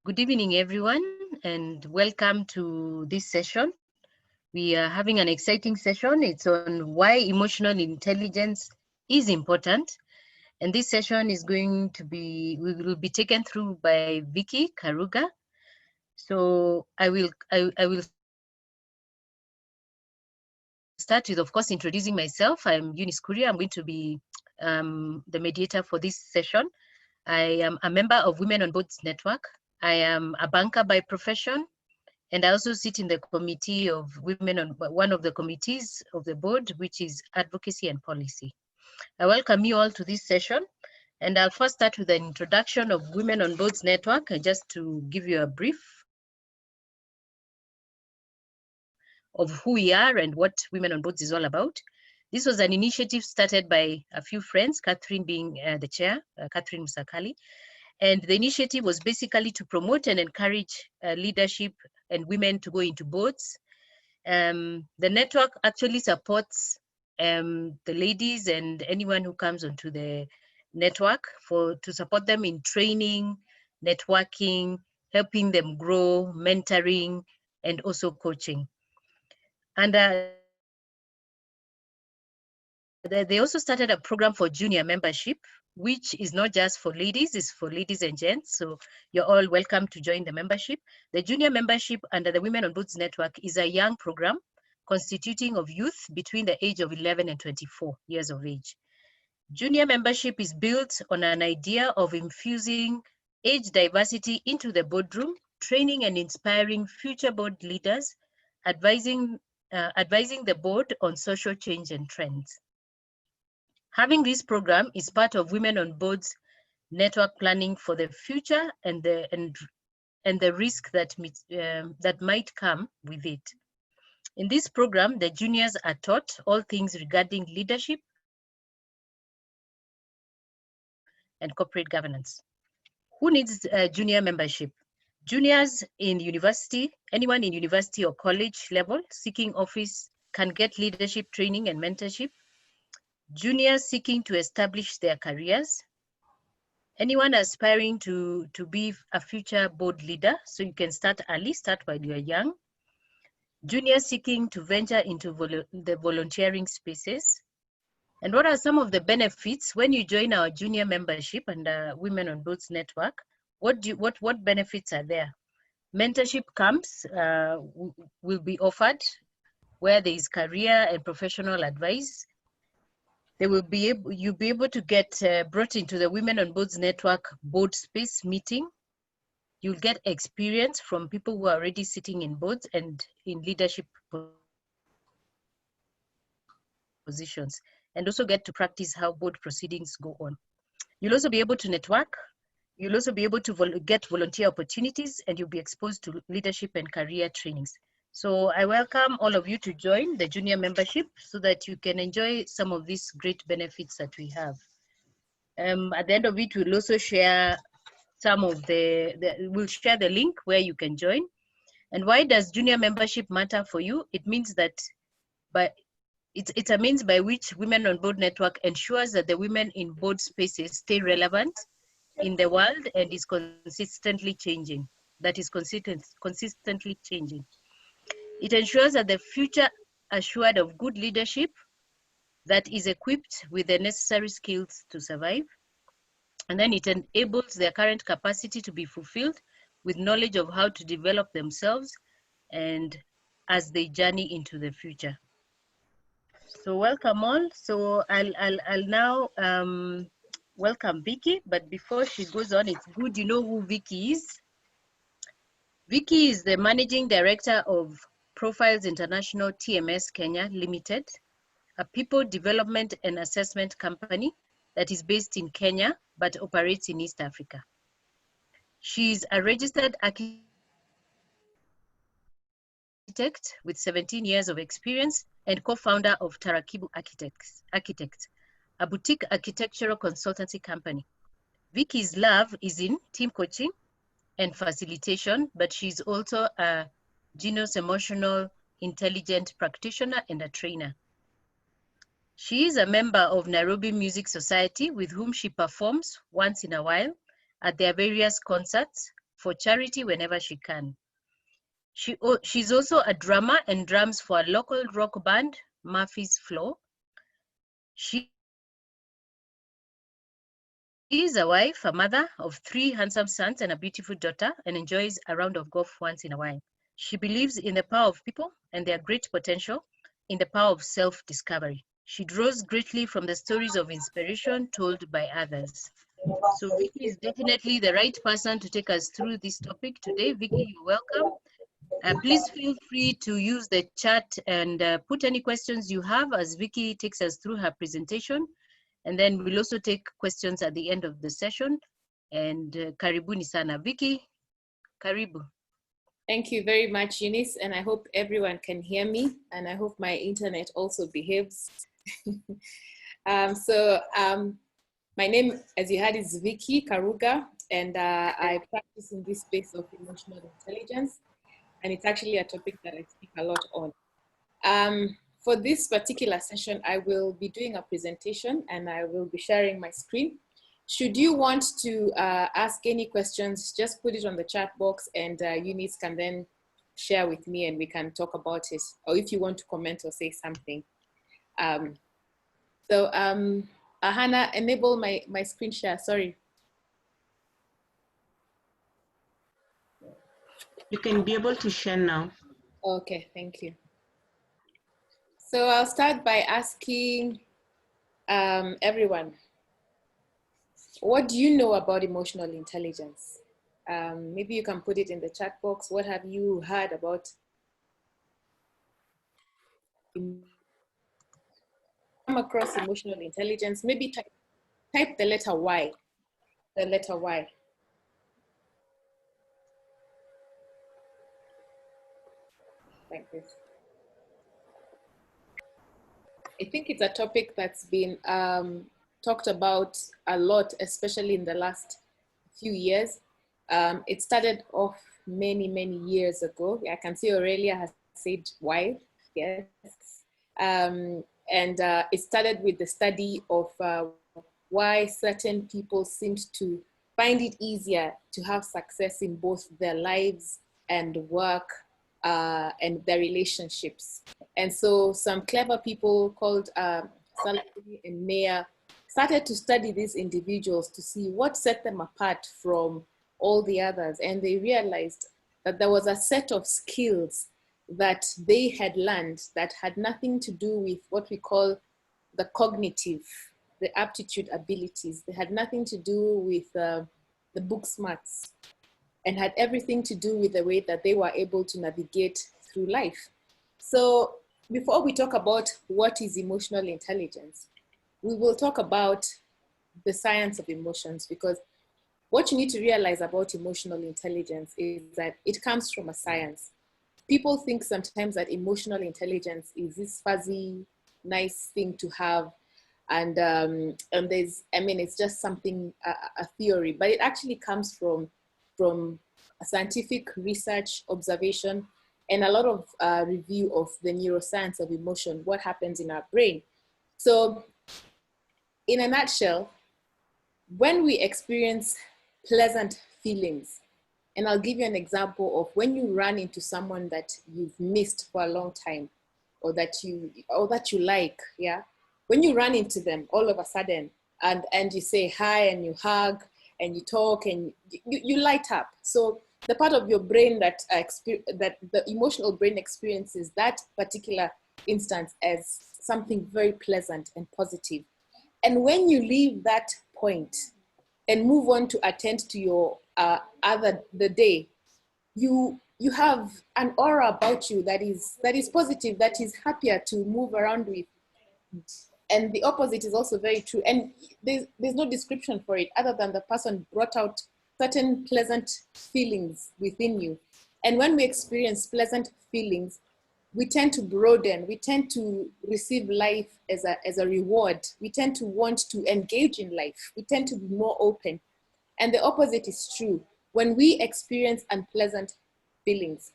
Good evening, everyone, and welcome to this session. We are having an exciting session. It's on why emotional intelligence is important. And this session is we will be taken through by Vicky Karuga. So I will start with, of course, introducing myself. I'm Eunice. I'm going to be the mediator for this session. I am a member of Women on Boards Network. I am a banker by profession, and I also sit in the committee of women on one of the committees of the board, which is advocacy and policy. I welcome you all to this session, and I'll first start with an introduction of Women on Boards Network, just to give you a brief of who we are and what Women on Boards is all about. This was an initiative started by a few friends, Catherine being the chair, Catherine Musakali. And the initiative was basically to promote and encourage leadership and women to go into boards. The network actually supports the ladies and anyone who comes onto the network to support them in training, networking, helping them grow, mentoring, and also coaching. And they also started a program for junior membership, which is not just for ladies, it's for ladies and gents. So you're all welcome to join the membership. The junior membership under the Women on Boards Network is a young program constituting of youth between the age of 11 and 24 years of age. Junior membership is built on an idea of infusing age diversity into the boardroom, training and inspiring future board leaders, advising the board on social change and trends. Having this program is part of Women on Boards network planning for the future and the risk that might come with it. In this program, the juniors are taught all things regarding leadership and corporate governance. Who needs junior membership? Juniors in university, anyone in university or college level seeking office can get leadership training and mentorship. Juniors seeking to establish their careers. Anyone aspiring to be a future board leader, so you can start early, start while you're young. Juniors seeking to venture into the volunteering spaces. And what are some of the benefits when you join our junior membership and Women on Boards Network? What benefits are there? Mentorship camps will be offered where there is career and professional advice. You'll be able to get brought into the Women on Boards Network board space meeting. You'll get experience from people who are already sitting in boards and in leadership positions, and also get to practice how board proceedings go on. You'll also be able to network. You'll also be able to get volunteer opportunities, and you'll be exposed to leadership and career trainings. So I welcome all of you to join the junior membership so that you can enjoy some of these great benefits that we have. At the end of it, we'll also share some of we'll share the link where you can join. And why does junior membership matter for you? It means that it's a means by which Women on Board Network ensures that the women in board spaces stay relevant in the world and is consistently changing. That is consistently changing. It ensures that the future assured of good leadership that is equipped with the necessary skills to survive. And then it enables their current capacity to be fulfilled with knowledge of how to develop themselves and as they journey into the future. So welcome all. So I'll now welcome Vicky, but before she goes on, it's good you know who Vicky is. Vicky is the Managing Director of Profiles International TMS Kenya Limited, a people development and assessment company that is based in Kenya but operates in East Africa. She is a registered architect with 17 years of experience and co-founder of Tarakibu Architects, a boutique architectural consultancy company. Vicky's love is in team coaching and facilitation, but she's also a Genius emotional intelligent practitioner and a trainer. She is a member of Nairobi Music Society, with whom she performs once in a while at their various concerts, for charity whenever she can. She's also a drummer and drums for a local rock band, Murphy's Flow. She is a wife, a mother of 3 handsome sons and a beautiful daughter, and enjoys a round of golf once in a while. She believes in the power of people and their great potential, in the power of self-discovery. She draws greatly from the stories of inspiration told by others. So Vicky is definitely the right person to take us through this topic today. Vicky, you're welcome. Please feel free to use the chat and put any questions you have as Vicky takes us through her presentation. And then we'll also take questions at the end of the session. And karibuni sana. Vicky, karibu. Thank you very much, Eunice, and I hope everyone can hear me, and I hope my internet also behaves. My name, as you heard, is Vicky Karuga, and I practice in this space of emotional intelligence, and it's actually a topic that I speak a lot on. For this particular session, I will be doing a presentation, and I will be sharing my screen. Should you want to ask any questions, just put it on the chat box, and Eunice can then share with me and we can talk about it. Or if you want to comment or say something. Hannah, enable my screen share, sorry. You can be able to share now. Okay, thank you. So I'll start by asking everyone, what do you know about emotional intelligence? Maybe you can put it in the chat box. What have you heard about? Come across emotional intelligence, maybe type the letter Y. The letter Y. Like this. I think it's a topic that's been talked about a lot, especially in the last few years. It started off many years ago. I can see Aurelia has said why, yes. It started with the study of why certain people seemed to find it easier to have success in both their lives and work and their relationships. And so some clever people called Salih and Meyer started to study these individuals to see what set them apart from all the others. And they realized that there was a set of skills that they had learned that had nothing to do with what we call the cognitive, the aptitude abilities. They had nothing to do with the book smarts, and had everything to do with the way that they were able to navigate through life. So before we talk about what is emotional intelligence, we will talk about the science of emotions, because what you need to realize about emotional intelligence is that it comes from a science. People think sometimes that emotional intelligence is this fuzzy, nice thing to have. And it's just something, a theory, but it actually comes from scientific research, observation, and a lot of review of the neuroscience of emotion, what happens in our brain. So in a nutshell, when we experience pleasant feelings, and I'll give you an example of when you run into someone that you've missed for a long time, or that you like, yeah? When you run into them all of a sudden, and you say hi, and you hug, and you talk, and you light up. So the part of your brain that the emotional brain experiences that particular instance as something very pleasant and positive. And when you leave that point and move on to attend to your the day, you have an aura about you that is positive, that is happier to move around with. And the opposite is also very true. And there's no description for it other than the person brought out certain pleasant feelings within you. And when we experience pleasant feelings, we tend to broaden, we tend to receive life as a reward. We tend to want to engage in life. We tend to be more open. And the opposite is true. When we experience unpleasant feelings,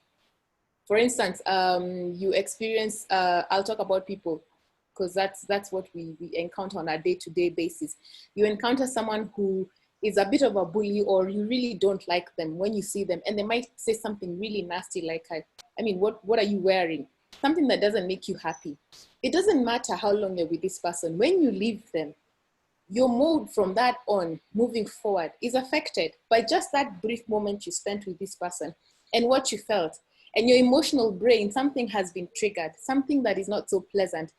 for instance, you experience, I'll talk about people, because that's what we encounter on a day-to-day basis. You encounter someone who is a bit of a bully, or you really don't like them when you see them, and they might say something really nasty like, I mean, what are you wearing? Something that doesn't make you happy. It doesn't matter how long you're with this person. When you leave them, your mood from that on, moving forward, is affected by just that brief moment you spent with this person and what you felt. And your emotional brain, something has been triggered, something that is not so pleasant.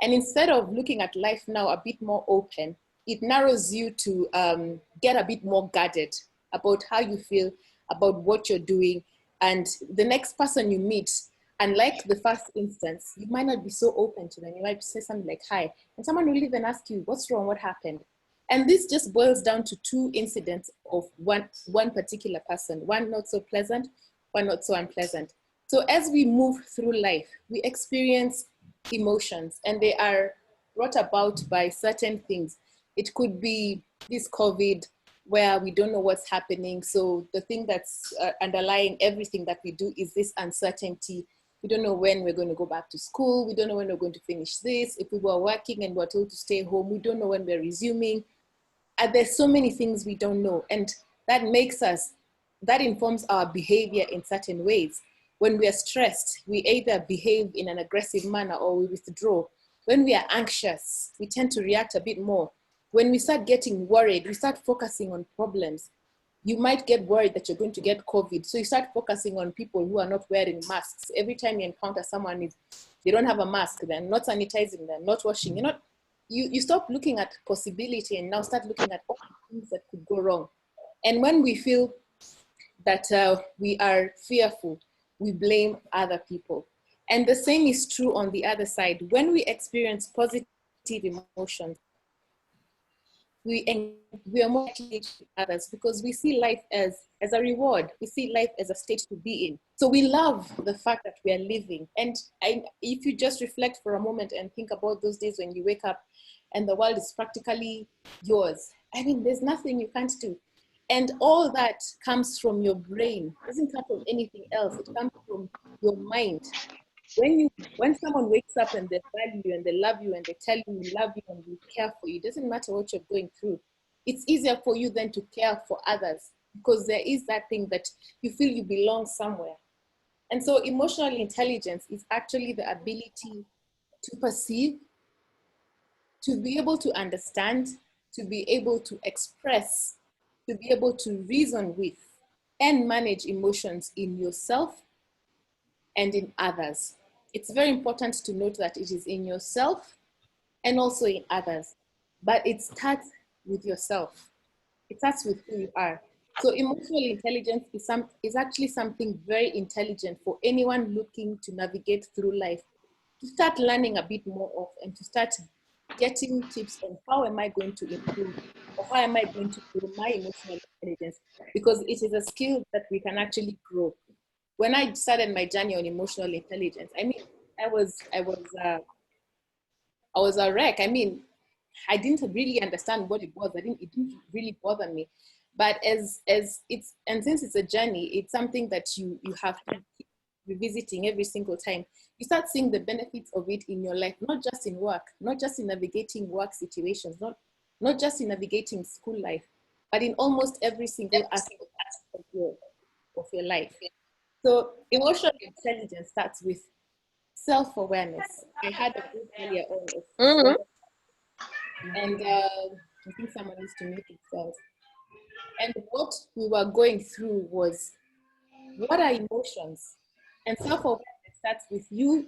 And instead of looking at life now a bit more open, it narrows you to get a bit more guarded about how you feel, about what you're doing. And the next person you meet, unlike the first instance, you might not be so open to them. You might say something like, hi, and someone will even ask you, what's wrong, what happened? And this just boils down to two incidents of one particular person, one not so pleasant, one not so unpleasant. So as we move through life, we experience emotions, and they are brought about by certain things. It could be this COVID, where we don't know what's happening. So the thing that's underlying everything that we do is this uncertainty. We don't know when we're going to go back to school. We don't know when we're going to finish this. If we were working and we're told to stay home, we don't know when we're resuming. And there's so many things we don't know. And that informs our behavior in certain ways. When we are stressed, we either behave in an aggressive manner or we withdraw. When we are anxious, we tend to react a bit more. When we start getting worried, we start focusing on problems. You might get worried that you're going to get COVID. So you start focusing on people who are not wearing masks. Every time you encounter someone, they don't have a mask, they're not sanitizing, they're not washing. You stop looking at possibility and now start looking at all the things that could go wrong. And when we feel that we are fearful, we blame other people. And the same is true on the other side. When we experience positive emotions, we are more engaged with others because we see life as a reward. We see life as a state to be in. So we love the fact that we are living. And if you just reflect for a moment and think about those days when you wake up and the world is practically yours, I mean, there's nothing you can't do. And all that comes from your brain. It doesn't come from anything else. It comes from your mind. When someone wakes up and they value you and they love you and they tell you we love you and we care for you, it doesn't matter what you're going through. It's easier for you then to care for others because there is that thing that you feel you belong somewhere. And so emotional intelligence is actually the ability to perceive, to be able to understand, to be able to express, to be able to reason with and manage emotions in yourself and in others. It's very important to note that it is in yourself and also in others, but it starts with yourself. It starts with who you are. So emotional intelligence is actually something very intelligent for anyone looking to navigate through life, to start learning a bit more of and to start getting tips on how am I going to improve or how am I going to grow my emotional intelligence, because it is a skill that we can actually grow. When I started my journey on emotional intelligence, I mean, I was a wreck. I mean, I didn't really understand what it was. It didn't really bother me. But as it's, and since it's a journey, it's something that you have to keep revisiting every single time. You start seeing the benefits of it in your life, not just in work, not just in navigating work situations, not just in navigating school life, but in almost every single aspect of your life. So emotional intelligence starts with self-awareness. I had a group earlier on, and I think someone needs to mute themselves. And what we were going through was, what are emotions? And self-awareness starts with you.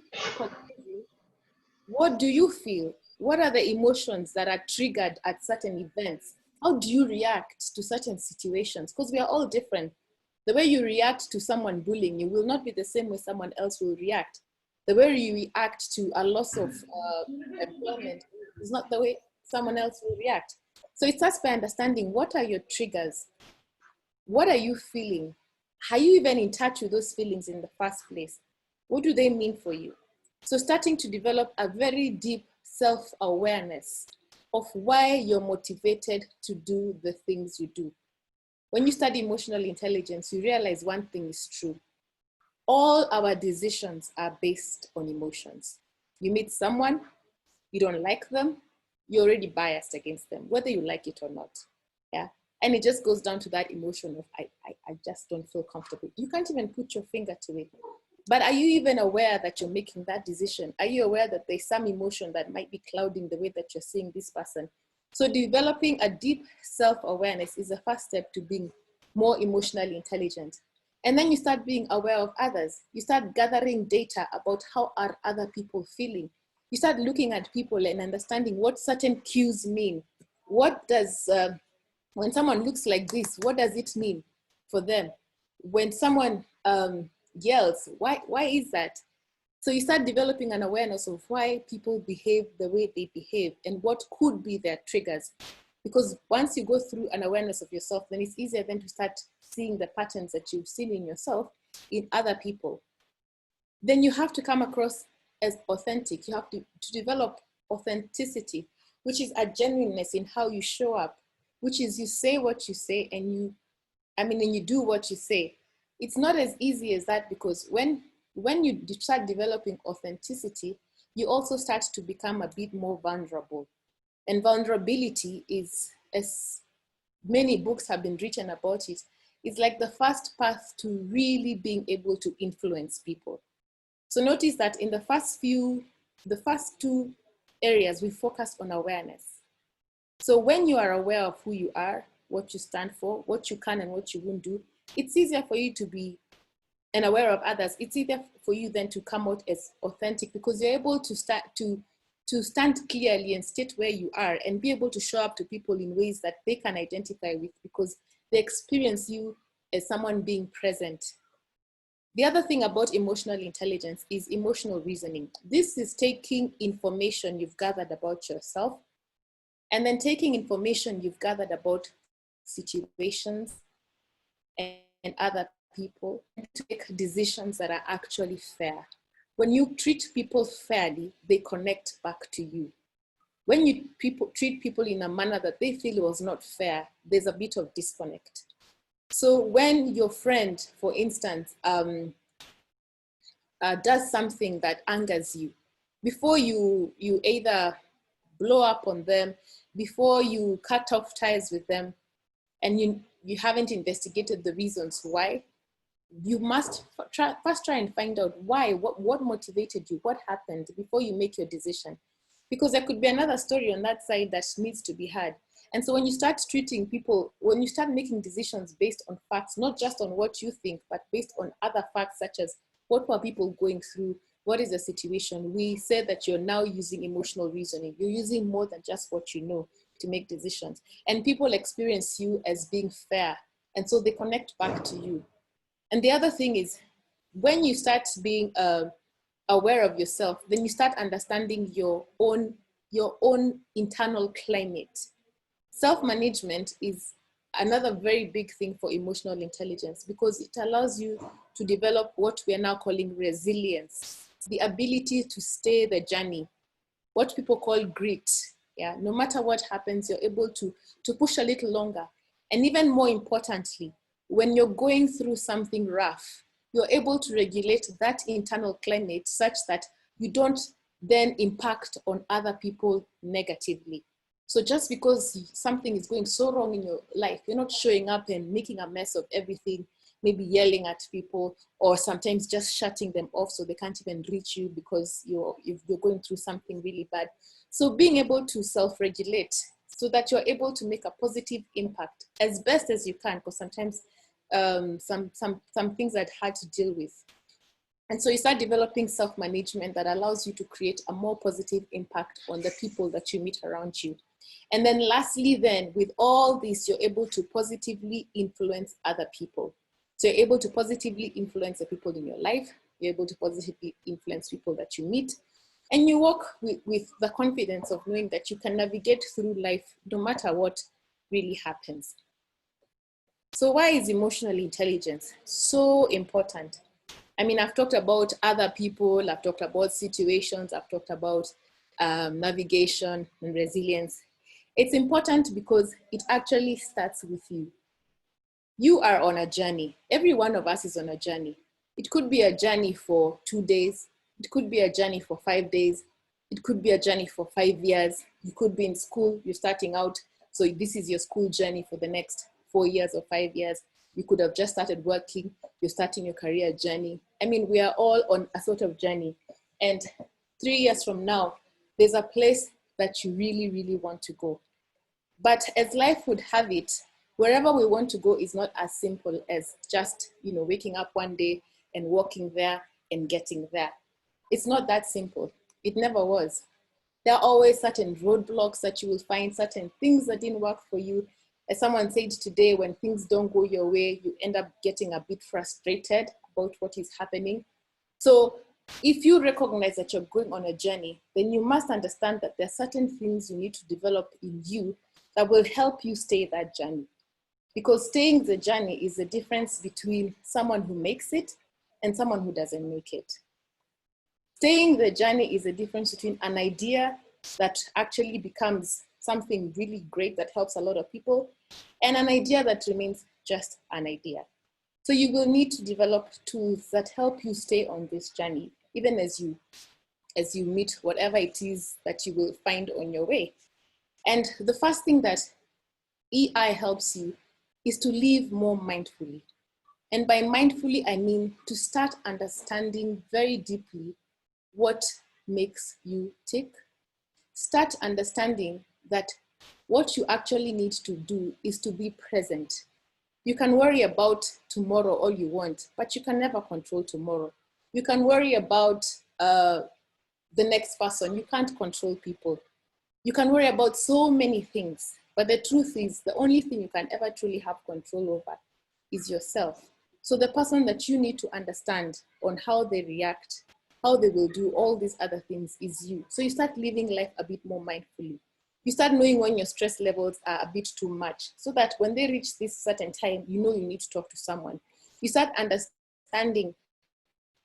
What do you feel? What are the emotions that are triggered at certain events? How do you react to certain situations? Because we are all different. The way you react to someone bullying you will not be the same way someone else will react. The way you react to a loss of employment is not the way someone else will react. So it starts by understanding, what are your triggers? What are you feeling? Are you even in touch with those feelings in the first place? What do they mean for you? So starting to develop a very deep self-awareness of why you're motivated to do the things you do. When you study emotional intelligence, you realize one thing is true. All our decisions are based on emotions. You meet someone, you don't like them, you're already biased against them, whether you like it or not. Yeah. And it just goes down to that emotion of, I just don't feel comfortable. You can't even put your finger to it. But are you even aware that you're making that decision? Are you aware that there's some emotion that might be clouding the way that you're seeing this person? So developing a deep self-awareness is the first step to being more emotionally intelligent. And then you start being aware of others. You start gathering data about how are other people feeling. You start looking at people and understanding what certain cues mean. What does, when someone looks like this, what does it mean for them? When someone yells, why is that? So you start developing an awareness of why people behave the way they behave and what could be their triggers. Because once you go through an awareness of yourself, then it's easier then to start seeing the patterns that you've seen in yourself in other people. Then you have to come across as authentic. You have to develop authenticity, which is a genuineness in how you show up, which is you say what you say and you do what you say. It's not as easy as that, because when you start developing authenticity, you also start to become a bit more vulnerable. And vulnerability is, as many books have been written about it, is like the first path to really being able to influence people. So notice that in the first two areas, we focus on awareness. So when you are aware of who you are, what you stand for, what you can and what you won't do, it's easier for you to be and aware of others. It's easier for you then to come out as authentic, because you're able to start to stand clearly and state where you are and be able to show up to people in ways that they can identify with, because they experience you as someone being present. The other thing about emotional intelligence is emotional reasoning. This is taking information you've gathered about yourself and then taking information you've gathered about situations and other people to make decisions that are actually fair. When you treat people fairly, they connect back to you. When you treat people in a manner that they feel was not fair, there's a bit of disconnect. So when your friend, for instance, does something that angers you, before you either blow up on them, before you cut off ties with them, and you haven't investigated the reasons why, you must first try and find out why, what motivated you, what happened, before you make your decision. Because there could be another story on that side that needs to be heard. And so when you start treating people, when you start making decisions based on facts, not just on what you think, but based on other facts, such as what were people going through, what is the situation, we said that you're now using emotional reasoning. You're using more than just what you know to make decisions. And people experience you as being fair. And so they connect back to you. And the other thing is, when you start being aware of yourself, then you start understanding your own internal climate. Self-management is another very big thing for emotional intelligence, because it allows you to develop what we are now calling resilience, the ability to stay the journey, what people call grit. Yeah, no matter what happens, you're able to push a little longer. And even more importantly, when you're going through something rough, you're able to regulate that internal climate such that you don't then impact on other people negatively. So just because something is going so wrong in your life, you're not showing up and making a mess of everything, maybe yelling at people, or sometimes just shutting them off so they can't even reach you because you're going through something really bad. So being able to self-regulate so that you're able to make a positive impact as best as you can, because sometimes some things are hard to deal with. And so you start developing self-management that allows you to create a more positive impact on the people that you meet around you. And then lastly, then with all this, you're able to positively influence other people. So you're able to positively influence the people in your life. You're able to positively influence people that you meet. And you walk with the confidence of knowing that you can navigate through life no matter what really happens. So why is emotional intelligence so important? I mean, I've talked about other people, I've talked about situations, I've talked about navigation and resilience. It's important because it actually starts with you. You are on a journey. Every one of us is on a journey. It could be a journey for 2 days. It could be a journey for 5 days. It could be a journey for 5 years. You could be in school, you're starting out So this is your school journey for the next 4 years or 5 years. You could have just started working, you're starting your career journey. I mean, we are all on a sort of journey. And 3 years from now, there's a place that you really, really want to go. But as life would have it, wherever we want to go is not as simple as just, waking up one day and walking there and getting there. It's not that simple. It never was. There are always certain roadblocks that you will find, certain things that didn't work for you. As someone said today, when things don't go your way, you end up getting a bit frustrated about what is happening. So if you recognize that you're going on a journey, then you must understand that there are certain things you need to develop in you that will help you stay that journey. Because staying the journey is the difference between someone who makes it and someone who doesn't make it. Staying the journey is the difference between an idea that actually becomes something really great that helps a lot of people and an idea that remains just an idea. So you will need to develop tools that help you stay on this journey, even as you meet whatever it is that you will find on your way. And the first thing that EI helps you is to live more mindfully. And by mindfully, I mean to start understanding very deeply what makes you tick. Start understanding that what you actually need to do is to be present. You can worry about tomorrow all you want, but you can never control tomorrow. You can worry about the next person. You can't control people. You can worry about so many things, but the truth is the only thing you can ever truly have control over is yourself. So the person that you need to understand on how they react, how they will do all these other things is you. So you start living life a bit more mindfully. You start knowing when your stress levels are a bit too much so that when they reach this certain time, you know you need to talk to someone. You start understanding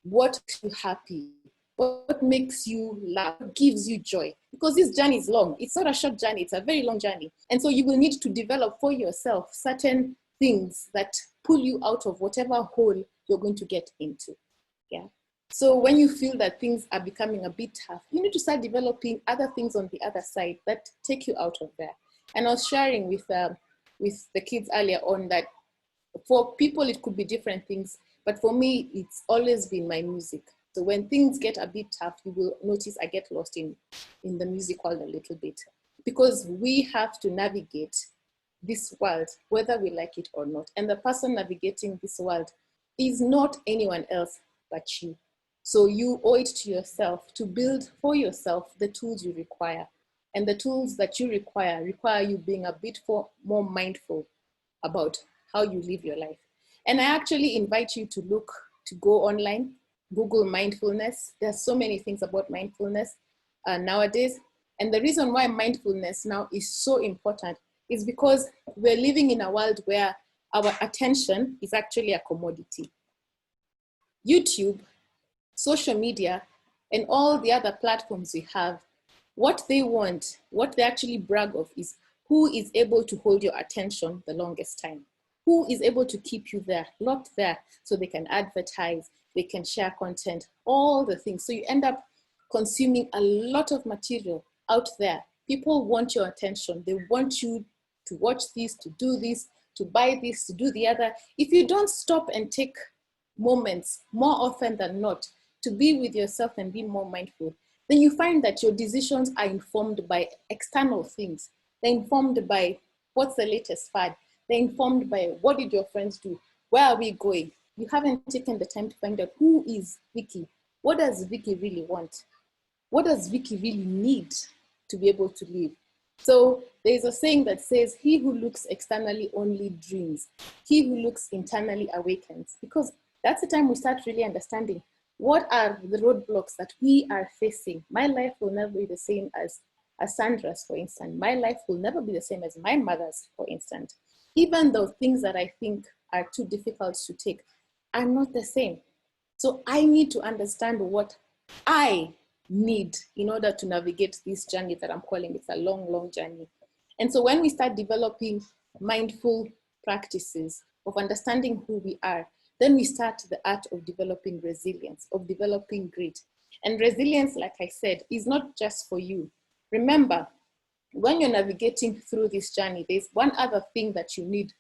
what makes you happy, what makes you laugh, what gives you joy. Because this journey is long. It's not a short journey, it's a very long journey. And so you will need to develop for yourself certain things that pull you out of whatever hole you're going to get into. Yeah. So when you feel that things are becoming a bit tough, you need to start developing other things on the other side that take you out of there. And I was sharing with the kids earlier on that for people, it could be different things, but for me, it's always been my music. So when things get a bit tough, you will notice I get lost in the music world a little bit, because we have to navigate this world, whether we like it or not. And the person navigating this world is not anyone else but you. So you owe it to yourself to build for yourself the tools you require. And the tools that you require you being a bit more mindful about how you live your life. And I actually invite you to go online, Google mindfulness. There's so many things about mindfulness nowadays. And the reason why mindfulness now is so important is because we're living in a world where our attention is actually a commodity. YouTube, social media, and all the other platforms we have, what they want, what they actually brag of is who is able to hold your attention the longest time. Who is able to keep you there, locked there, so they can advertise, they can share content, all the things. So you end up consuming a lot of material out there. People want your attention. They want you to watch this, to do this, to buy this, to do the other. If you don't stop and take moments more often than not to be with yourself and be more mindful, then you find that your decisions are informed by external things. They're informed by what's the latest fad. They're informed by what did your friends do? Where are we going? You haven't taken the time to find out who is Vicky. What does Vicky really want? What does Vicky really need to be able to live? So there's a saying that says, he who looks externally only dreams. He who looks internally awakens. Because that's the time we start really understanding what are the roadblocks that we are facing. My life will never be the same as Sandra's, for instance. My life will never be the same as my mother's, for instance. Even though things that I think are too difficult to take are not the same. So I need to understand what I need in order to navigate this journey that I'm calling it's a long, long journey. And so when we start developing mindful practices of understanding who we are, then we start the art of developing resilience, of developing grit. And resilience, like I said, is not just for you. Remember, when you're navigating through this journey, there's one other thing that you need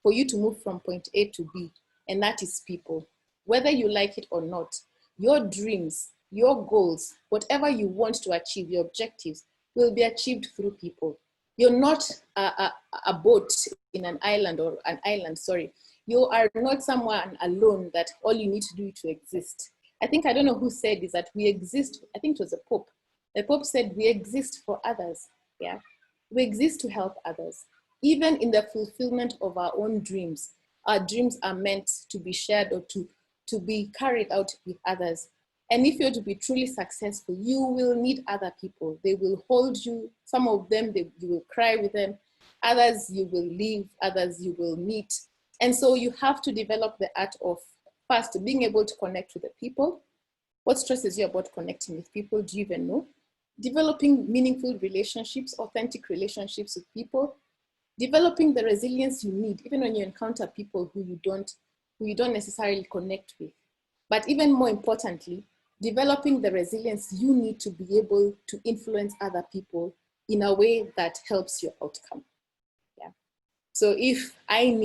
for you to move from point A to B, and that is people. Whether you like it or not, your dreams, your goals, whatever you want to achieve, your objectives, will be achieved through people. You're not a boat in an island, or an island, sorry. You are not someone alone that all you need to do to exist. I don't know who said is that we exist, I think it was the Pope. The Pope said we exist for others, yeah? We exist to help others. Even in the fulfillment of our own dreams, our dreams are meant to be shared or to be carried out with others. And if you're to be truly successful, you will need other people. They will hold you. Some of them, you will cry with them. Others you will leave, others you will meet. And so you have to develop the art of, first, being able to connect with the people. What stresses you about connecting with people? Do you even know? Developing meaningful relationships, authentic relationships with people. Developing the resilience you need, even when you encounter people who you don't necessarily connect with. But even more importantly, developing the resilience you need to be able to influence other people in a way that helps your outcome. Yeah. So if I'm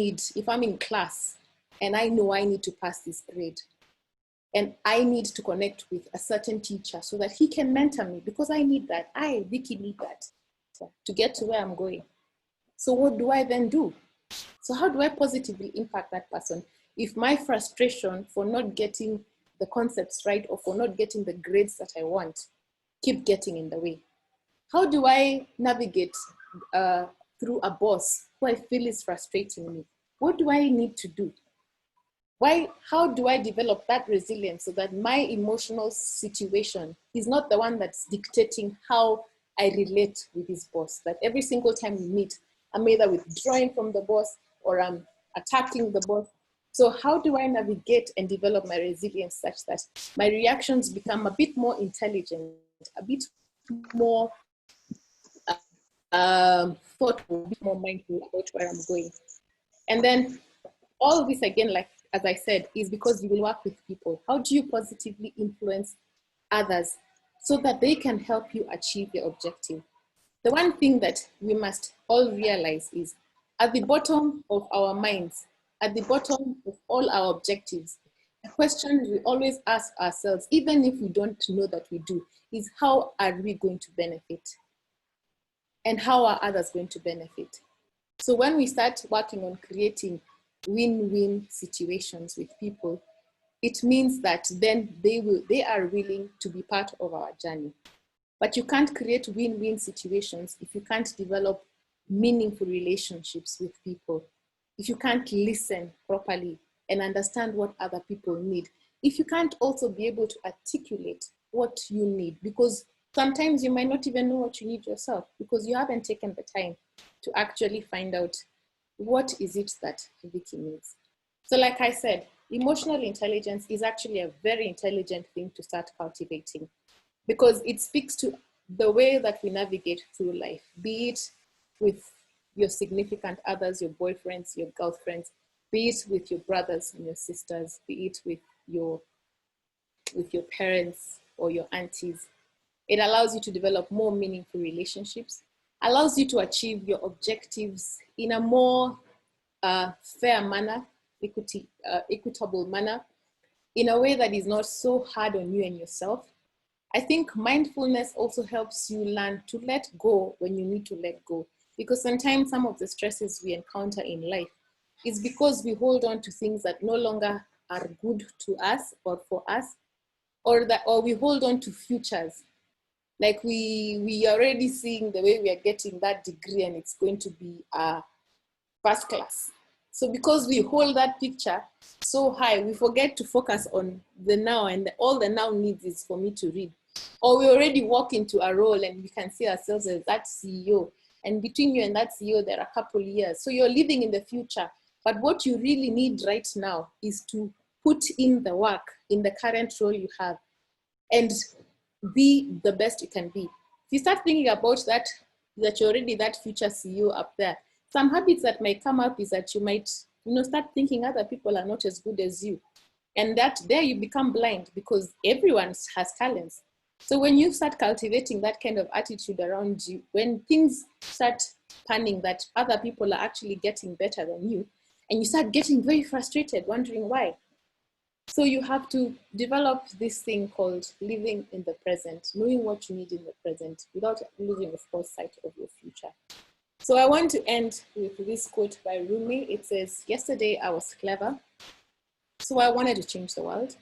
in class and I know I need to pass this grade, and I need to connect with a certain teacher so that he can mentor me, because I need that. Vicky, need that to get to where I'm going. So what do I then do? So how do I positively impact that person if my frustration for not getting the concepts right or for not getting the grades that I want keep getting in the way? How do I navigate through a boss who I feel is frustrating me? What do I need to do? How do I develop that resilience so that my emotional situation is not the one that's dictating how I relate with this boss? That every single time we meet, I'm either withdrawing from the boss or I'm attacking the boss. So how do I navigate and develop my resilience such that my reactions become a bit more intelligent, a bit more thoughtful, a bit more mindful about where I'm going? And then all of this, again, like as I said, is because you will work with people. How do you positively influence others so that they can help you achieve your objective? The one thing that we must all realize is at the bottom of our minds, at the bottom of all our objectives, the question we always ask ourselves, even if we don't know that we do, is how are we going to benefit? And how are others going to benefit? So when we start working on creating win-win situations with people, it means that then they are willing to be part of our journey. But you can't create win-win situations if you can't develop meaningful relationships with people, if you can't listen properly and understand what other people need, if you can't also be able to articulate what you need, because sometimes you might not even know what you need yourself because you haven't taken the time to actually find out what is it that Vicky needs. So like I said, emotional intelligence is actually a very intelligent thing to start cultivating, because it speaks to the way that we navigate through life, be it with your significant others, your boyfriends, your girlfriends, be it with your brothers and your sisters, be it with your parents or your aunties. It allows you to develop more meaningful relationships, allows you to achieve your objectives in a more fair manner, equitable manner, in a way that is not so hard on you and yourself. I think mindfulness also helps you learn to let go when you need to let go, because sometimes some of the stresses we encounter in life is because we hold on to things that no longer are good to us or for us, or we hold on to futures. Like we are already seeing the way we are getting that degree and it's going to be first class. So because we hold that picture so high, we forget to focus on the now, and all the now needs is for me to read. Or we already walk into a role and we can see ourselves as that CEO. And between you and that CEO, there are a couple of years. So you're living in the future. But what you really need right now is to put in the work in the current role you have and be the best you can be. If you start thinking about that you're already that future CEO up there, some habits that might come up is that you might, start thinking other people are not as good as you. And that there you become blind because everyone has talents. So when you start cultivating that kind of attitude around you, when things start panning that other people are actually getting better than you, and you start getting very frustrated, wondering why. So you have to develop this thing called living in the present, knowing what you need in the present without losing, of course, sight of your future. So I want to end with this quote by Rumi. It says, "Yesterday I was clever, so I wanted to change the world.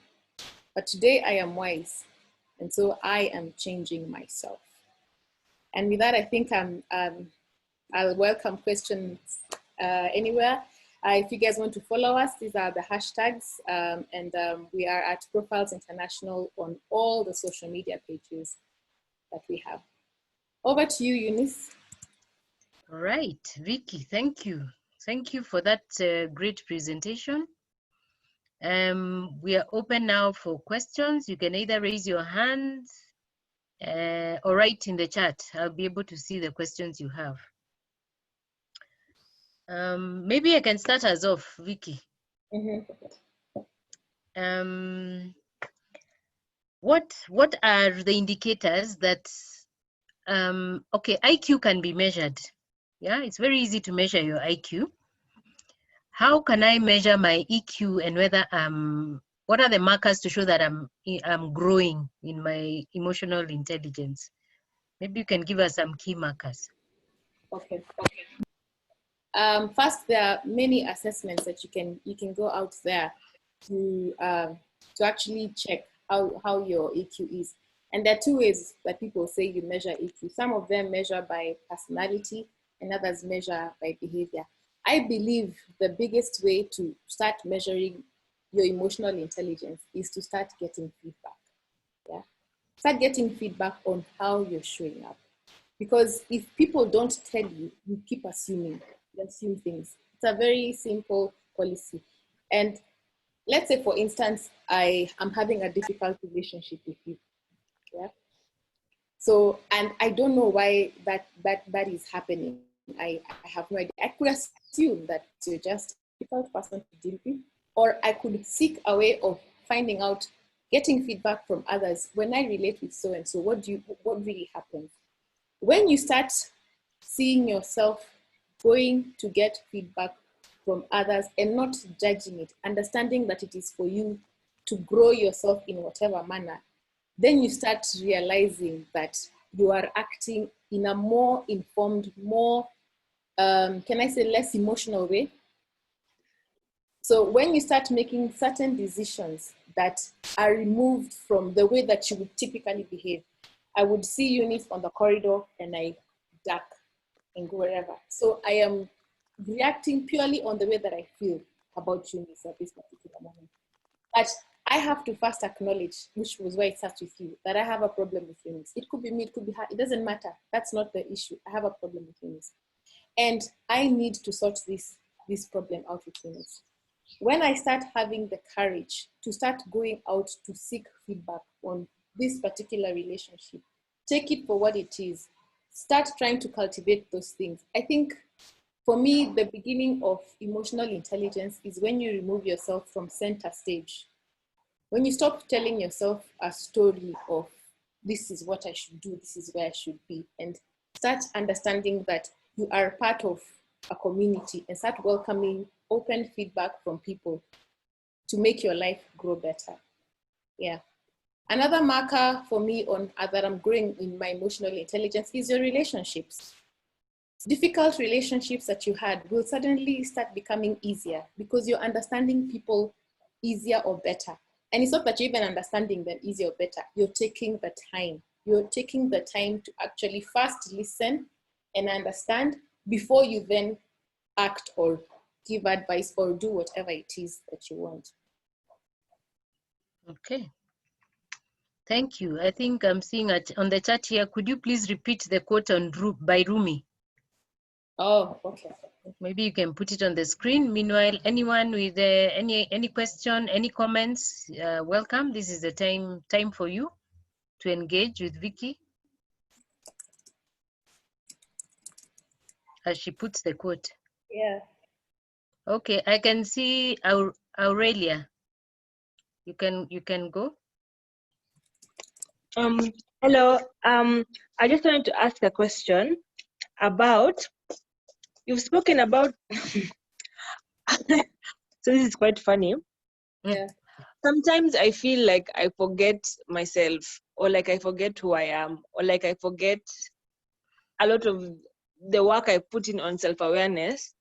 But today I am wise, and so I am changing myself." And with that, I think I'll welcome questions anywhere. If you guys want to follow us, these are the hashtags, and we are at Profiles International on all the social media pages that we have. Over to you, Eunice. All right, Vicky, thank you. Thank you for that great presentation. We are open now for questions. You can either raise your hand or write in the chat. I'll be able to see the questions you have. Maybe I can start us off, Vicky. What are the indicators that, okay, IQ can be measured. Yeah, it's very easy to measure your IQ. How can I measure my EQ, and whether what are the markers to show that I'm growing in my emotional intelligence? Maybe you can give us some key markers. Okay. First, there are many assessments that you can go out there to actually check how your EQ is. And there are two ways that people say you measure EQ. Some of them measure by personality, and others measure by behavior. I believe the biggest way to start measuring your emotional intelligence is to start getting feedback. Yeah, start getting feedback on how you're showing up. Because if people don't tell you, you keep assuming. You assume things. It's a very simple policy. And let's say, for instance, I am having a difficult relationship with you. Yeah. So, and I don't know why that is happening. I have no idea. I could assume that you're just a difficult person to deal with, or I could seek a way of finding out, getting feedback from others. When I relate with so and so, what really happens? When you start seeing yourself going to get feedback from others and not judging it, understanding that it is for you to grow yourself in whatever manner, then you start realizing that you are acting in a more informed, more, can I say, less emotional way. So when you start making certain decisions that are removed from the way that you would typically behave, I would see Eunice on the corridor and I duck and go wherever. So I am reacting purely on the way that I feel about Eunice at this particular moment. But I have to first acknowledge, which was why it starts with you, that I have a problem with Eunice. It could be me, it could be her, it doesn't matter. That's not the issue. I have a problem with Eunice. And I need to sort this problem out with Eunice. When I start having the courage to start going out to seek feedback on this particular relationship, take it for what it is, start trying to cultivate those things. I think for me, the beginning of emotional intelligence is when you remove yourself from center stage. When you stop telling yourself a story of this is what I should do, this is where I should be, and start understanding that you are part of a community and start welcoming open feedback from people to make your life grow better. Yeah. Another marker for me on that I'm growing in my emotional intelligence is your relationships. Difficult relationships that you had will suddenly start becoming easier because you're understanding people easier or better. And it's not that you're even understanding them easier or better. You're taking the time. You're taking the time to actually first listen and understand before you then act or give advice or do whatever it is that you want. Okay. Thank you. I think I'm seeing it on the chat here. Could you please repeat the quote by Rumi? Oh, okay. Maybe you can put it on the screen. Meanwhile, anyone with any question, any comments, welcome. This is the time for you to engage with Vicky as she puts the quote. Yeah. Okay, I can see Aurelia. You can go. Hello. I just wanted to ask a question about, you've spoken about, so this is quite funny. Yeah. Sometimes I feel like I forget myself, or like I forget who I am, or like I forget a lot of the work I put in on self-awareness.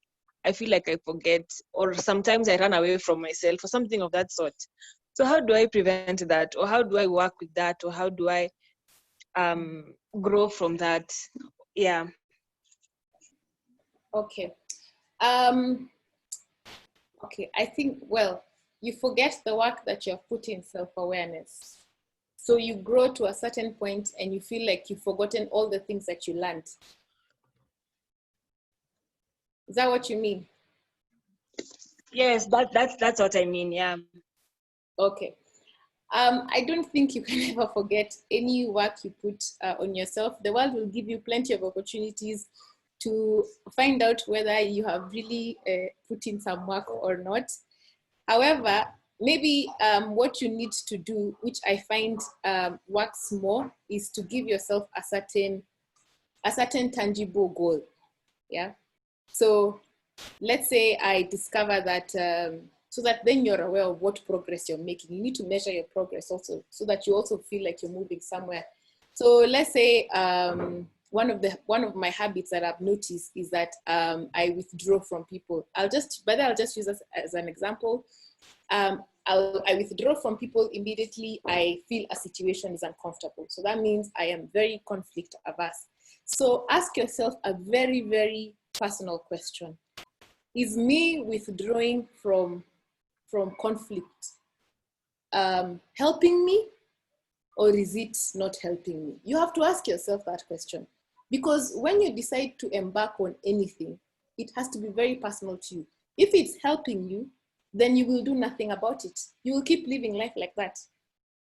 I feel like I forget, or sometimes I run away from myself, or something of that sort. So how do I prevent that, or how do I work with that, or how do I grow from that? Yeah. Okay. Okay, I think, well, you forget the work that you have put in self-awareness. So you grow to a certain point and you feel like you've forgotten all the things that you learned. Is that what you mean? Yes, that's what I mean, yeah. Okay. I don't think you can ever forget any work you put on yourself. The world will give you plenty of opportunities to find out whether you have really put in some work or not. However, maybe what you need to do, which I find works more, is to give yourself a certain tangible goal. Yeah. So let's say I discover that, so that then you're aware of what progress you're making. You need to measure your progress also, so that you also feel like you're moving somewhere. So let's say one of my habits that I've noticed is that I withdraw from people. I'll just use this as an example. I withdraw from people immediately I feel a situation is uncomfortable. So that means I am very conflict averse. So ask yourself a very, very personal question. Is me withdrawing from conflict helping me, or is it not helping me? You have to ask yourself that question, because when you decide to embark on anything, it has to be very personal to you. If it's helping you, then you will do nothing about it. You will keep living life like that.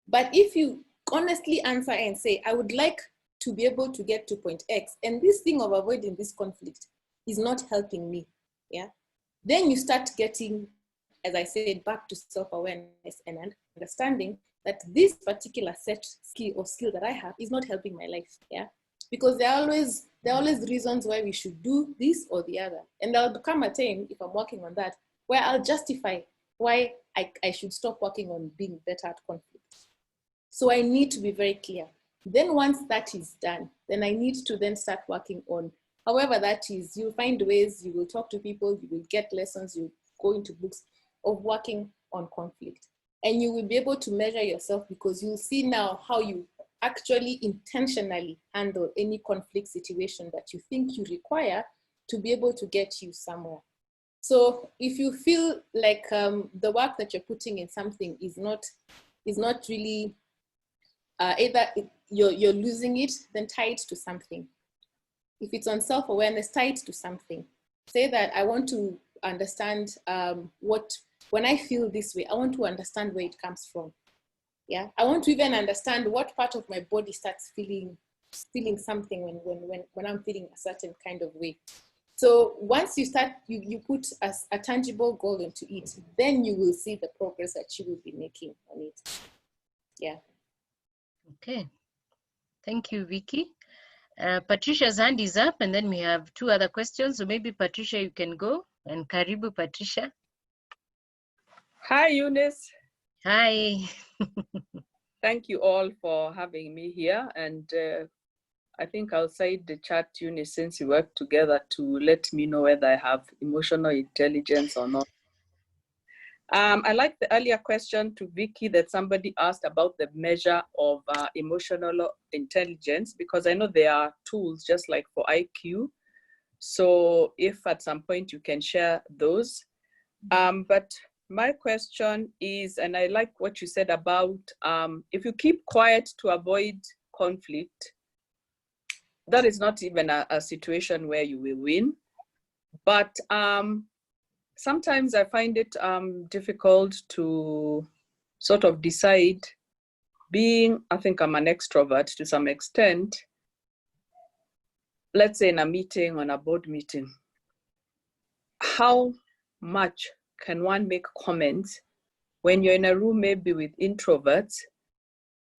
But if you honestly answer and say, I would like to be able to get to point X, and this thing of avoiding this conflict is not helping me, yeah, then you start getting, as I said, back to self-awareness and understanding that this particular skill that I have is not helping my life, yeah? Because there are always reasons why we should do this or the other. And there'll come a time, if I'm working on that, where I'll justify why I should stop working on being better at conflict. So I need to be very clear. Then once that is done, then I need to then start working on, however that is, you'll find ways, you will talk to people, you will get lessons, you go into books of working on conflict. And you will be able to measure yourself, because you'll see now how you actually intentionally handle any conflict situation that you think you require to be able to get you somewhere. So if you feel like the work that you're putting in something is not really, either you're losing it, then tie it to something. If it's on self-awareness, tie it to something. Say that I want to understand when I feel this way, I want to understand where it comes from. Yeah, I want to even understand what part of my body starts feeling something when I'm feeling a certain kind of way. So once you start, you put a tangible goal into it, then you will see the progress that you will be making on it. Yeah. Okay. Thank you, Vicky. Patricia's hand is up, and then we have two other questions. So maybe Patricia, you can go. And Karibu, Patricia. Hi, Eunice. Hi. Thank you all for having me here. And I think outside the chat, Eunice, since we work together, to let me know whether I have emotional intelligence or not. I like the earlier question to Vicky that somebody asked about the measure of emotional intelligence, because I know there are tools just like for IQ. So if at some point you can share those. But my question is, and I like what you said about if you keep quiet to avoid conflict, that is not even a situation where you will win. But sometimes I find it difficult to sort of decide, I think I'm an extrovert to some extent, let's say in a meeting, on a board meeting, how much can one make comments when you're in a room maybe with introverts,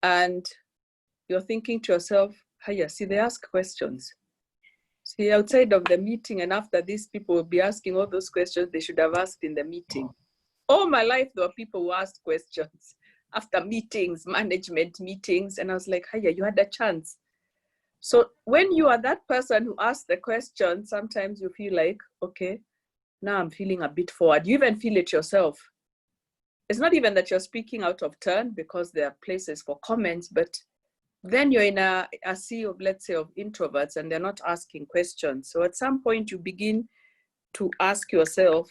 and you're thinking to yourself, hiya, see, they ask questions. See, outside of the meeting and after this, people will be asking all those questions they should have asked in the meeting. All my life, there were people who asked questions after meetings, management meetings, and I was like, hiya, you had a chance. So when you are that person who asked the question, sometimes you feel like, okay, now I'm feeling a bit forward. You even feel it yourself. It's not even that you're speaking out of turn because there are places for comments, but then you're in a sea of, let's say, of introverts and they're not asking questions. So at some point you begin to ask yourself,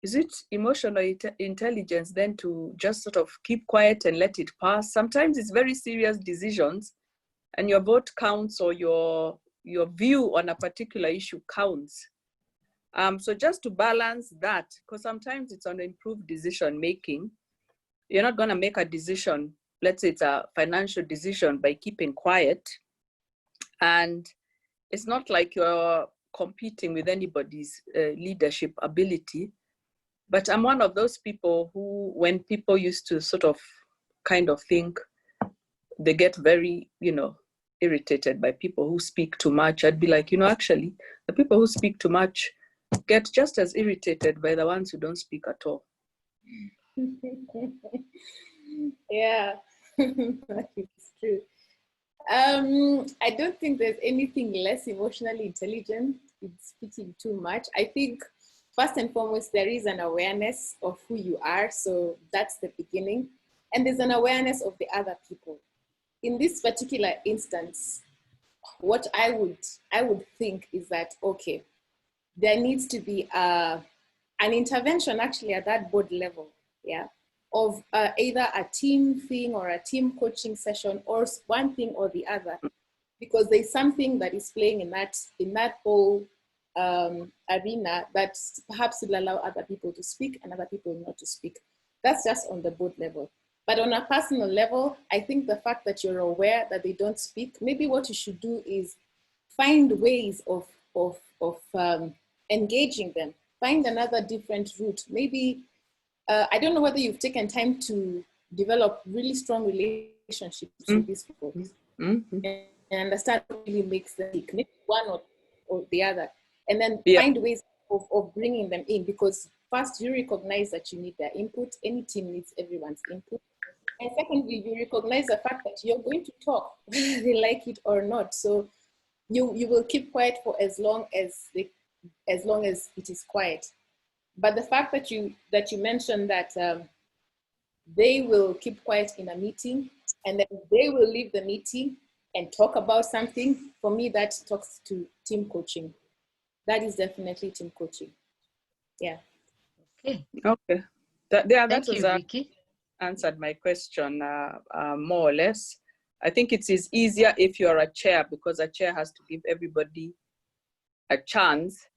is it emotional intelligence then to just sort of keep quiet and let it pass? Sometimes it's very serious decisions and your vote counts or your view on a particular issue counts. So just to balance that, because sometimes it's on improved decision making. You're not going to make a decision, let's say it's a financial decision, by keeping quiet. And it's not like you're competing with anybody's leadership ability. But I'm one of those people who, when people used to sort of kind of think, they get very, irritated by people who speak too much. I'd be like, actually, the people who speak too much get just as irritated by the ones who don't speak at all. Yeah, it's true. I don't think there's anything less emotionally intelligent in speaking too much. I think first and foremost, there is an awareness of who you are. So that's the beginning. And there's an awareness of the other people. In this particular instance, what I would think is that, okay, there needs to be an intervention actually at that board level, yeah, of either a team thing or a team coaching session or one thing or the other, because there's something that is playing in that whole arena that perhaps will allow other people to speak and other people not to speak. That's just on the board level. But on a personal level, I think the fact that you're aware that they don't speak, maybe what you should do is find ways of engaging them. Find another different route. Maybe, I don't know whether you've taken time to develop really strong relationships with these people and understand what really makes them tick. Maybe one or the other. And then find ways of bringing them in, because first, you recognize that you need their input. Any team needs everyone's input. And secondly, you recognize the fact that you're going to talk, whether they like it or not. So you will keep quiet for as long as it is quiet. But the fact that you mentioned that they will keep quiet in a meeting and then they will leave the meeting and talk about something, for me, that talks to team coaching. That is definitely team coaching. Yeah. Okay. That Thank you, Vicky. Answered my question more or less. I think it is easier if you're a chair, because a chair has to give everybody a chance.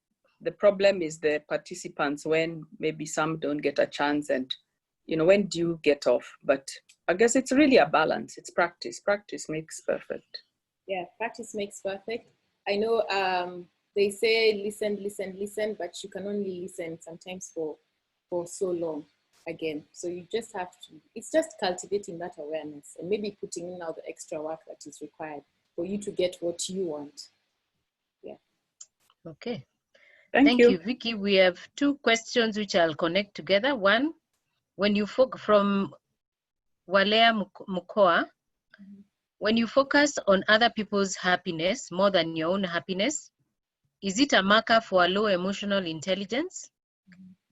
The problem is the participants, when maybe some don't get a chance, and when do you get off? But I guess it's really a balance. It's practice. Practice makes perfect. Yeah, practice makes perfect. I know they say listen, but you can only listen sometimes for so long again. So you just have to, it's just cultivating that awareness and maybe putting in all the extra work that is required for you to get what you want. Yeah. Okay. Thank you, Vicky. We have two questions which I'll connect together. One, when you from Walea Mukoa, when you focus on other people's happiness more than your own happiness, is it a marker for a low emotional intelligence?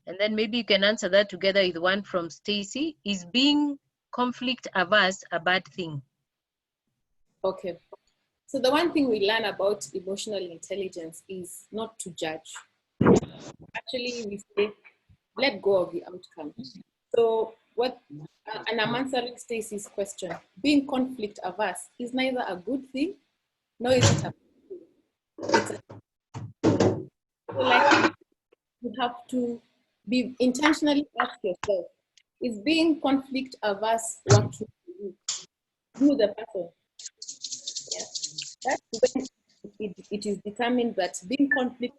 And then maybe you can answer that together with one from Stacy. Is being conflict averse a bad thing? Okay. So the one thing we learn about emotional intelligence is not to judge. Actually, we say, let go of the outcome. So and I'm answering Stacy's question. Being conflict averse is neither a good thing, nor is it a bad thing. So like, you have to be intentionally ask yourself, is being conflict averse working for you? You, the person. Yeah. That's when it is determined that being conflict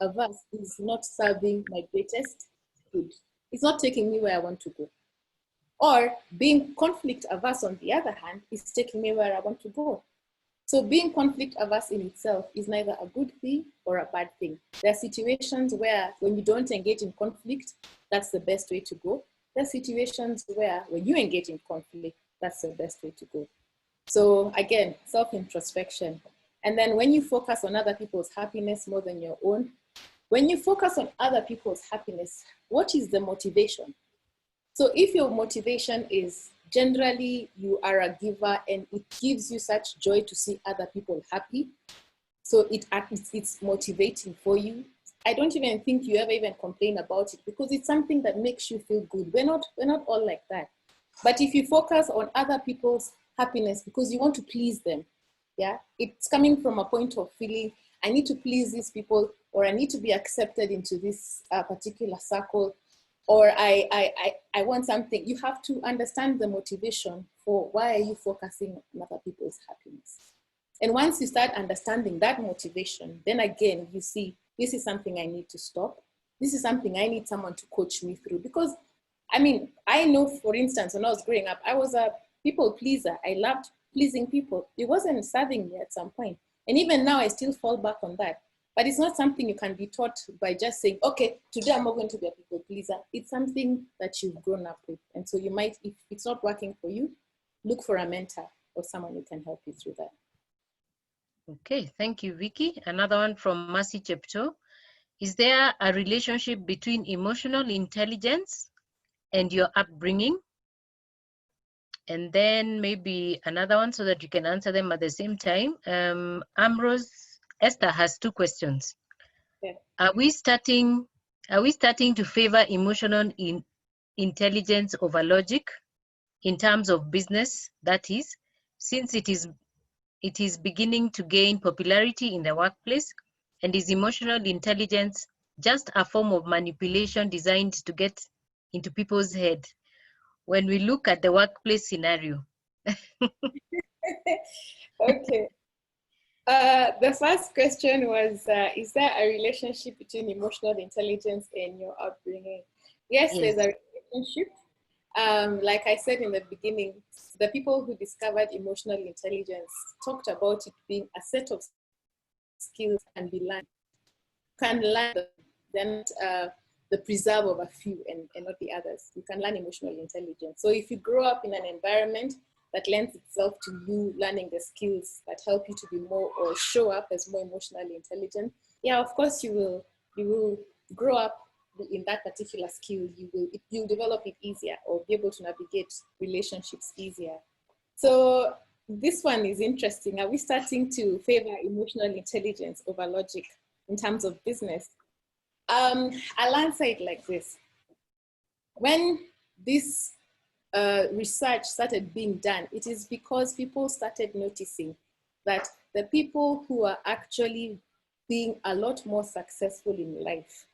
averse is not serving my greatest good. It's not taking me where I want to go. Or being conflict averse, on the other hand, is taking me where I want to go. So being conflict averse in itself is neither a good thing or a bad thing. There are situations where when you don't engage in conflict, that's the best way to go. There are situations where when you engage in conflict, that's the best way to go. So again, self-introspection. And then when you focus on other people's happiness more than your own, when you focus on other people's happiness, what is the motivation? So if your motivation is generally you are a giver and it gives you such joy to see other people happy, so it's motivating for you, I don't even think you ever even complain about it because it's something that makes you feel good. We're not all like that. But if you focus on other people's happiness because you want to please them, yeah, it's coming from a point of feeling, I need to please these people, or I need to be accepted into this particular circle, or I want something. You have to understand the motivation for why are you focusing on other people's happiness. And once you start understanding that motivation, then again, you see, this is something I need to stop. This is something I need someone to coach me through. Because, I mean, I know, for instance, when I was growing up, I was a people pleaser. I loved pleasing people. It wasn't serving me at some point. And even now, I still fall back on that. But it's not something you can be taught by just saying, okay, today I'm not going to be a people pleaser. It's something that you've grown up with. And so you might, if it's not working for you, look for a mentor or someone who can help you through that. Okay, thank you, Vicky. Another one from Mercy Chepto. Is there a relationship between emotional intelligence and your upbringing? And then maybe another one so that you can answer them at the same time. Ambrose, Esther has two questions. Yeah. Are we starting to favor emotional intelligence over logic in terms of business, that is, since it is beginning to gain popularity in the workplace? And is emotional intelligence just a form of manipulation designed to get into people's head? When we look at the workplace scenario. Okay. The first question was, is there a relationship between emotional intelligence and your upbringing? Yes, Yes. there's a relationship. Like I said in the beginning, the people who discovered emotional intelligence talked about it being a set of skills and be learned. You can learn them, then the preserve of a few and not the others. You can learn emotional intelligence. So if you grow up in an environment that lends itself to you learning the skills that help you to be more or show up as more emotionally intelligent, yeah, of course you will grow up in that particular skill. You'll develop it easier or be able to navigate relationships easier. So this one is interesting. Are we starting to favor emotional intelligence over logic in terms of business? I'll answer it like this. When this research started being done, it is because people started noticing that the people who are actually being a lot more successful in life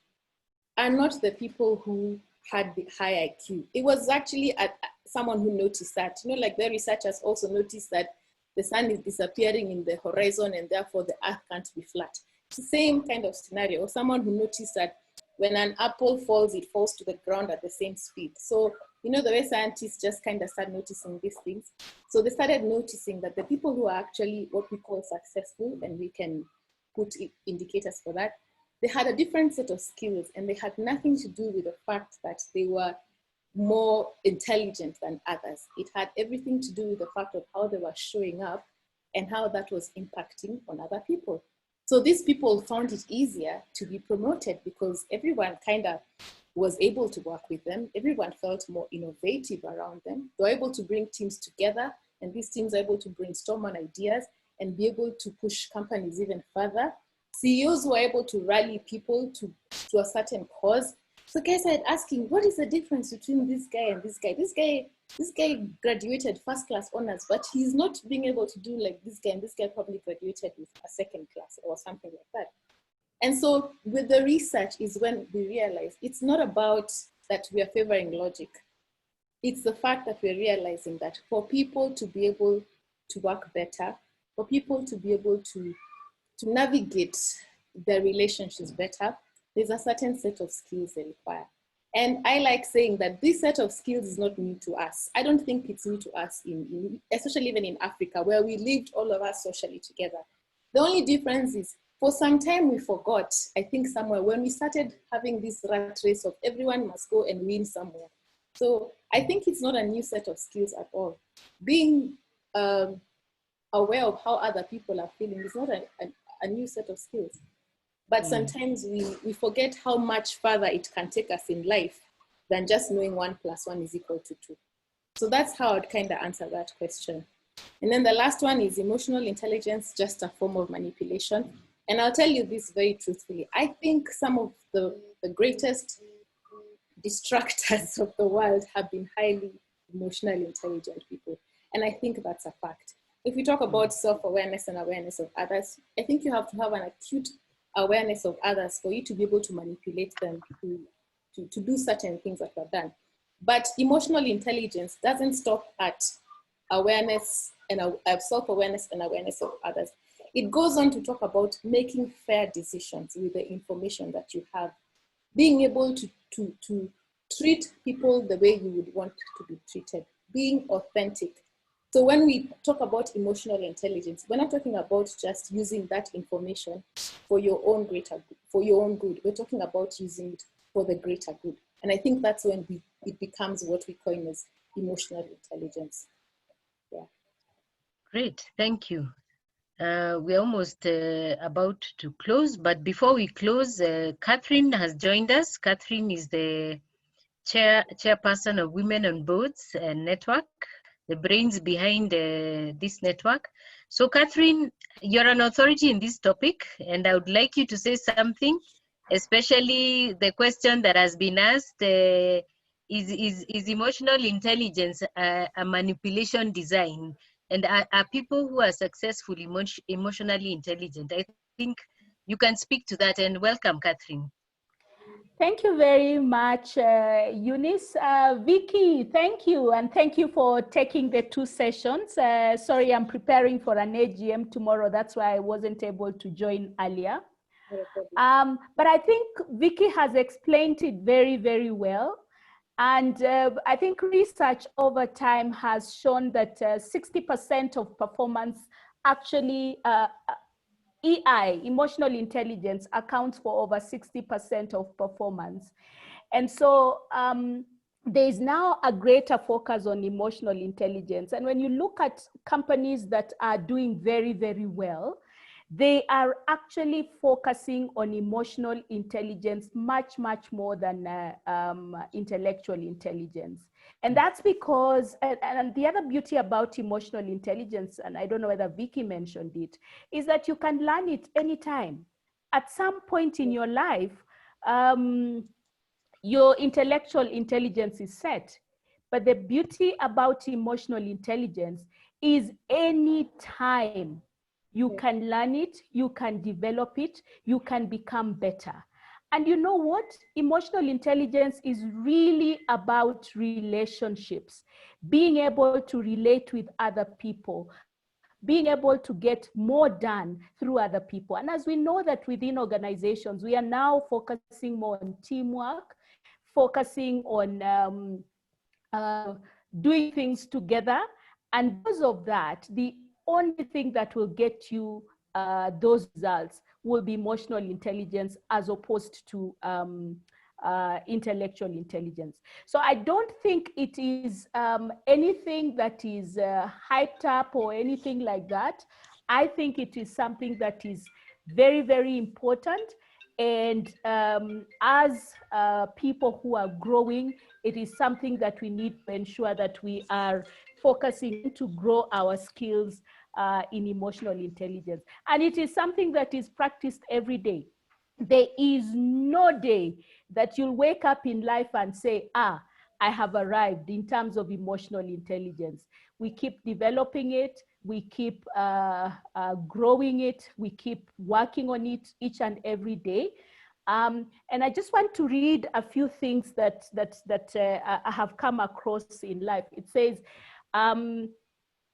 are not the people who had the high IQ. It was actually someone who noticed that. You know, like the researchers also noticed that the sun is disappearing in the horizon and therefore the earth can't be flat. It's the same kind of scenario. Or someone who noticed that when an apple falls, it falls to the ground at the same speed. So, you know, the way scientists just kind of start noticing these things. So they started noticing that the people who are actually what we call successful, and we can put indicators for that, they had a different set of skills and they had nothing to do with the fact that they were more intelligent than others. It had everything to do with the fact of how they were showing up and how that was impacting on other people. So these people found it easier to be promoted because everyone kind of was able to work with them. Everyone felt more innovative around them. They were able to bring teams together, and these teams are able to brainstorm on ideas and be able to push companies even further. CEOs were able to rally people to a certain cause. So guys started asking, what is the difference between this guy and this guy? This guy graduated first class honors, but he's not being able to do like this guy, and this guy probably graduated with a second class or something like that. And so with the research is when we realize it's not about that we are favoring logic. It's the fact that we're realizing that for people to be able to work better, for people to be able to navigate their relationships better, there's a certain set of skills they require. And I like saying that this set of skills is not new to us. I don't think it's new to us, especially even in Africa, where we lived all of us socially together. The only difference is for some time we forgot, I think somewhere, when we started having this rat race of everyone must go and win somewhere. So I think it's not a new set of skills at all. Being aware of how other people are feeling is not a new set of skills. But sometimes we forget how much further it can take us in life than just knowing 1 + 1 = 2. So that's how I'd kind of answer that question. And then the last one is emotional intelligence, just a form of manipulation. And I'll tell you this very truthfully. I think some of the greatest distractors of the world have been highly emotionally intelligent people. And I think that's a fact. If we talk about self-awareness and awareness of others, I think you have to have an acute awareness of others for you to be able to manipulate them to do certain things that were done. But emotional intelligence doesn't stop at awareness and self-awareness and awareness of others. It goes on to talk about making fair decisions with the information that you have, being able to treat people the way you would want to be treated, being authentic. So when we talk about emotional intelligence, we're not talking about just using that information for your own good. We're talking about using it for the greater good. And I think that's when it becomes what we coin as emotional intelligence. Yeah. Great, thank you. We're almost about to close, but before we close, Catherine has joined us. Catherine is the chairperson of Women on Boards Network, the brains behind this network. So Catherine, you're an authority in this topic, and I would like you to say something, especially the question that has been asked, is emotional intelligence a manipulation design? And are people who are successful emotionally intelligent? I think you can speak to that, and welcome, Catherine. Thank you very much, Eunice. Vicky, thank you. And thank you for taking the 2 sessions. Sorry, I'm preparing for an AGM tomorrow. That's why I wasn't able to join earlier. But I think Vicky has explained it very, very well. And I think research over time has shown that 60% of performance actually EI, emotional intelligence, accounts for over 60% of performance. And so there is now a greater focus on emotional intelligence. And when you look at companies that are doing very, very well, they are actually focusing on emotional intelligence much, much more than intellectual intelligence. And that's because, and the other beauty about emotional intelligence, and I don't know whether Vicky mentioned it, is that you can learn it anytime. At some point in your life, your intellectual intelligence is set. But the beauty about emotional intelligence is any time you can learn it, you can develop it, you can become better. And you know what? Emotional intelligence is really about relationships, being able to relate with other people, being able to get more done through other people. And as we know that within organizations, we are now focusing more on teamwork, focusing on doing things together. And because of that, the only thing that will get you those results will be emotional intelligence as opposed to intellectual intelligence. So I don't think it is anything that is hyped up or anything like that. I think it is something that is very, very important. And as people who are growing, it is something that we need to ensure that we are focusing to grow our skills in emotional intelligence. And it is something that is practiced every day. There is no day that you'll wake up in life and say, I have arrived in terms of emotional intelligence. We keep developing it. We keep growing it. We keep working on it each and every day. And I just want to read a few things that I have come across in life. It says,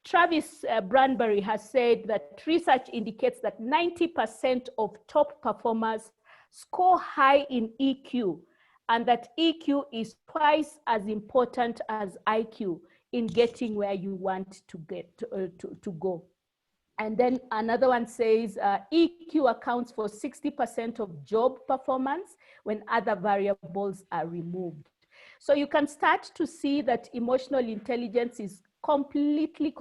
Travis Branbury has said that research indicates that 90% of top performers score high in EQ and that EQ is twice as important as IQ in getting where you want to get to go. And then another one says EQ accounts for 60% of job performance when other variables are removed. So you can start to see that emotional intelligence is completely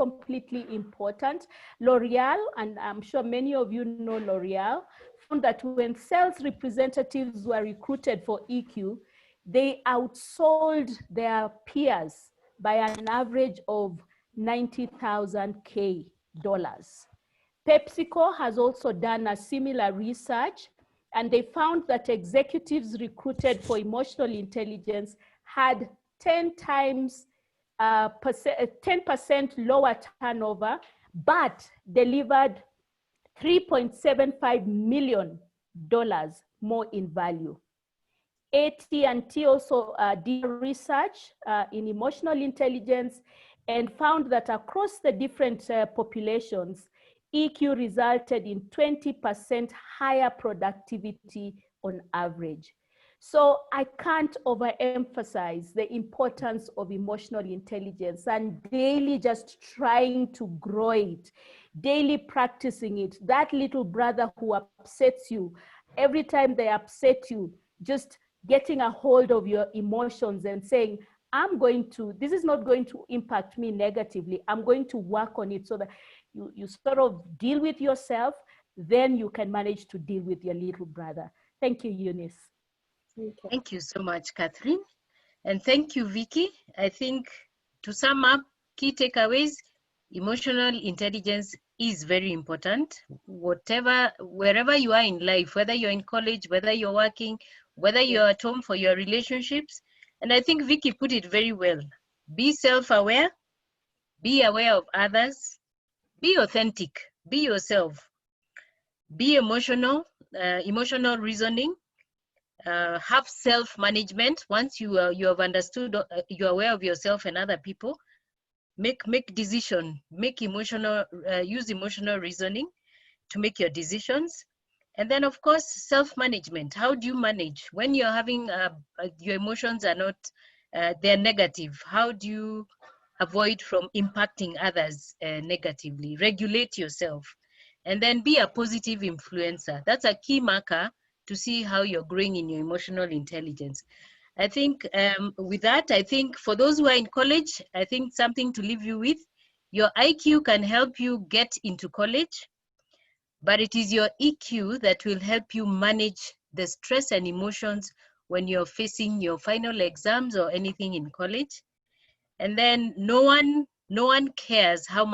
important. L'Oreal, and I'm sure many of you know L'Oreal, found that when sales representatives were recruited for EQ, they outsold their peers by an average of $90,000 dollars. PepsiCo has also done a similar research, and they found that executives recruited for emotional intelligence had 10% lower turnover, but delivered $3.75 million more in value. AT&T also did research in emotional intelligence and found that across the different populations, EQ resulted in 20% higher productivity on average. So I can't overemphasize the importance of emotional intelligence and daily just trying to grow it, daily practicing it. That little brother who upsets you, every time they upset you, just getting a hold of your emotions and saying, this is not going to impact me negatively. I'm going to work on it so that you sort of deal with yourself, then you can manage to deal with your little brother. Thank you, Eunice. Okay. Thank you so much, Catherine. And thank you, Vicky. I think to sum up, key takeaways, emotional intelligence is very important. Wherever you are in life, whether you're in college, whether you're working, whether you're at home for your relationships. And I think Vicky put it very well. Be self-aware, be aware of others, be authentic, be yourself, be emotional reasoning, have self-management. Once you have understood, you're aware of yourself and other people, make decision, use emotional reasoning to make your decisions. And then of course, self-management. How do you manage when you're having your emotions are not, they're negative? How do you avoid from impacting others negatively? Regulate yourself. And then be a positive influencer. That's a key marker to see how you're growing in your emotional intelligence. I think with that, I think for those who are in college, I think something to leave you with, your IQ can help you get into college, but it is your EQ that will help you manage the stress and emotions when you're facing your final exams or anything in college. And then no one cares how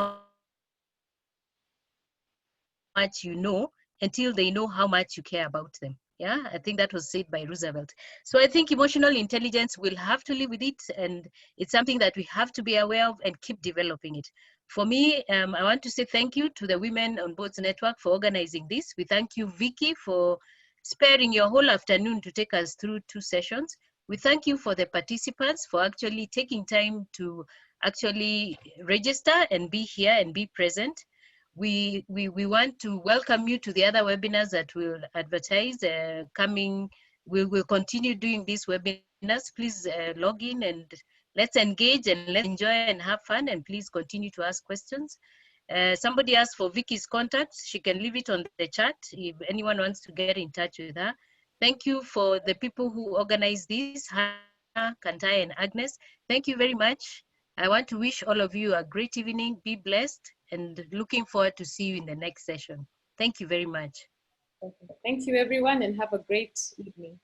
much you know until they know how much you care about them. Yeah, I think that was said by Roosevelt. So I think emotional intelligence, will have to live with it, and it's something that we have to be aware of and keep developing it. For me, I want to say thank you to the Women on Boards Network for organizing this. We thank you, Vicky, for sparing your whole afternoon to take us through 2 sessions. We thank you for the participants for actually taking time to actually register and be here and be present. We want to welcome you to the other webinars that we'll advertise coming. We will continue doing these webinars. Please log in and let's engage and let's enjoy and have fun, and please continue to ask questions. Somebody asked for Vicky's contacts. She can leave it on the chat if anyone wants to get in touch with her. Thank you for the people who organized this, Hannah, Kantai, and Agnes. Thank you very much. I want to wish all of you a great evening. Be blessed, and looking forward to see you in the next session. Thank you very much. Thank you, everyone, and have a great evening.